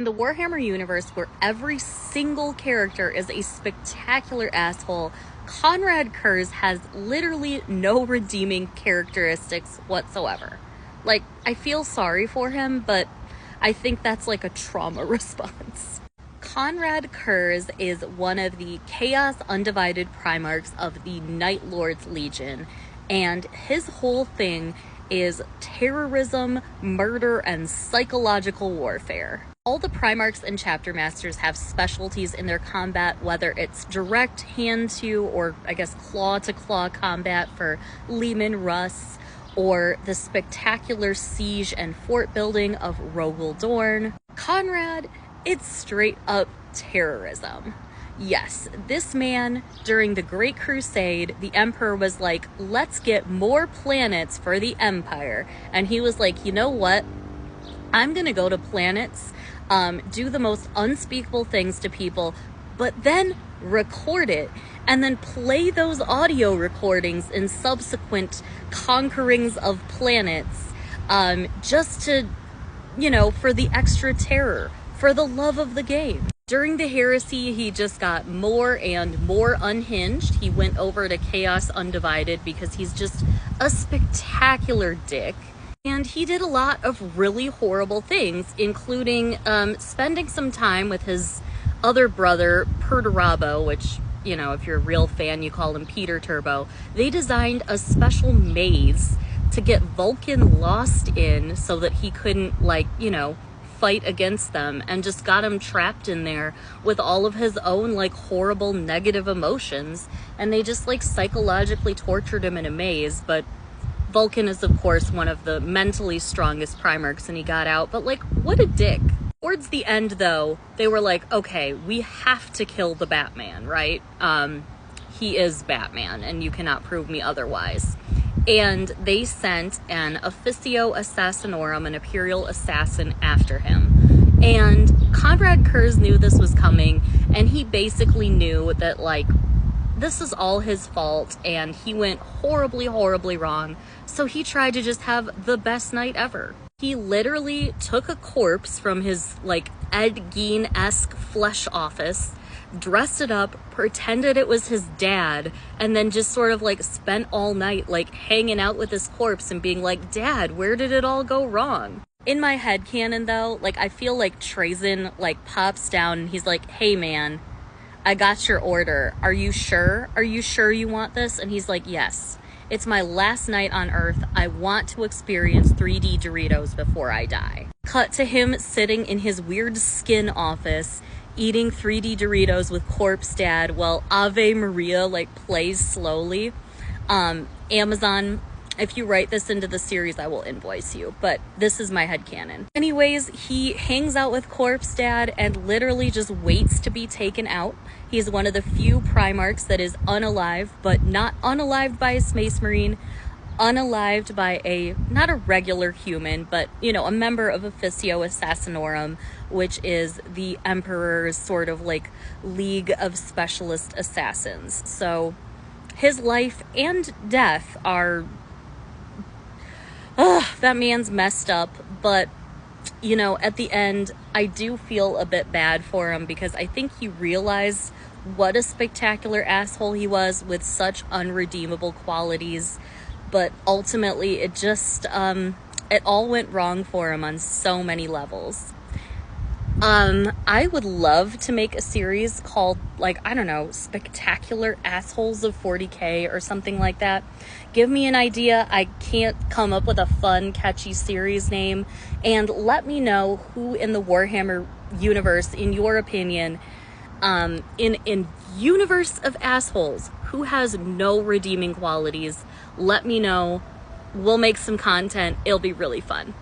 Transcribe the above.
In the Warhammer universe, where every single character is a spectacular asshole, Conrad Kurze has literally no redeeming characteristics whatsoever. Like, I feel sorry for him, but I think that's like a trauma response. Conrad Kurze is one of the Chaos Undivided Primarchs of the Night Lord's Legion, and his whole thing is terrorism, murder, and psychological warfare. All the Primarchs and Chapter Masters have specialties in their combat, whether it's direct hand-to, or I guess claw-to-claw combat for Leman Russ, or the spectacular siege and fort building of Rogel Dorn. Conrad, it's straight up terrorism. Yes, this man, during the Great Crusade, the Emperor was like, let's get more planets for the Empire. And he was like, you know what? I'm gonna go to planets, do the most unspeakable things to people, but then record it, and then play those audio recordings in subsequent conquerings of planets, just to, for the extra terror, for the love of the game. During the heresy, he just got more and more unhinged. He went over to Chaos Undivided because he's just a spectacular dick. And he did a lot of really horrible things, including spending some time with his other brother, Perturabo, which, if you're a real fan, you call him Peter Turbo. They designed a special maze to get Vulcan lost in so that he couldn't, fight against them, and just got him trapped in there with all of his own, horrible negative emotions. And they just, psychologically tortured him in a maze, but Vulcan is, of course, one of the mentally strongest Primarchs, and he got out, but, what a dick. Towards the end, though, they were like, okay, we have to kill the Batman, right? He is Batman, and you cannot prove me otherwise. And they sent an Officio Assassinorum, an Imperial assassin, after him. And Conrad Kurze knew this was coming, and he basically knew that, this is all his fault, and he went horribly, horribly wrong. So he tried to just have the best night ever. He literally took a corpse from his, Ed Gein-esque flesh office, dressed it up, pretended it was his dad, and then just sort of, spent all night, hanging out with his corpse and being like, Dad, where did it all go wrong? In my headcanon, though, I feel like Trazen, pops down and he's like, hey, man, I got your order. Are you sure? Are you sure you want this? And he's like, yes. It's my last night on Earth. I want to experience 3D Doritos before I die. Cut to him sitting in his weird skin office, eating 3D Doritos with Corpse Dad while Ave Maria, plays slowly. Amazon, if you write this into the series, I will invoice you, but this is my headcanon. Anyways, he hangs out with Corpse Dad and literally just waits to be taken out. He's one of the few Primarchs that is unalived, but not unalived by a Space Marine, unalived by not a regular human, but, a member of Officio Assassinorum, which is the Emperor's sort of League of Specialist Assassins. So his life and death are, that man's messed up, but, at the end, I do feel a bit bad for him because I think he realized what a spectacular asshole he was with such unredeemable qualities. But ultimately, it just, it all went wrong for him on so many levels. I would love to make a series called, Spectacular Assholes of 40K or something like that. Give me an idea. I can't come up with a fun, catchy series name. And let me know who in the Warhammer universe, in your opinion, in universe of assholes, who has no redeeming qualities. Let me know. We'll make some content. It'll be really fun.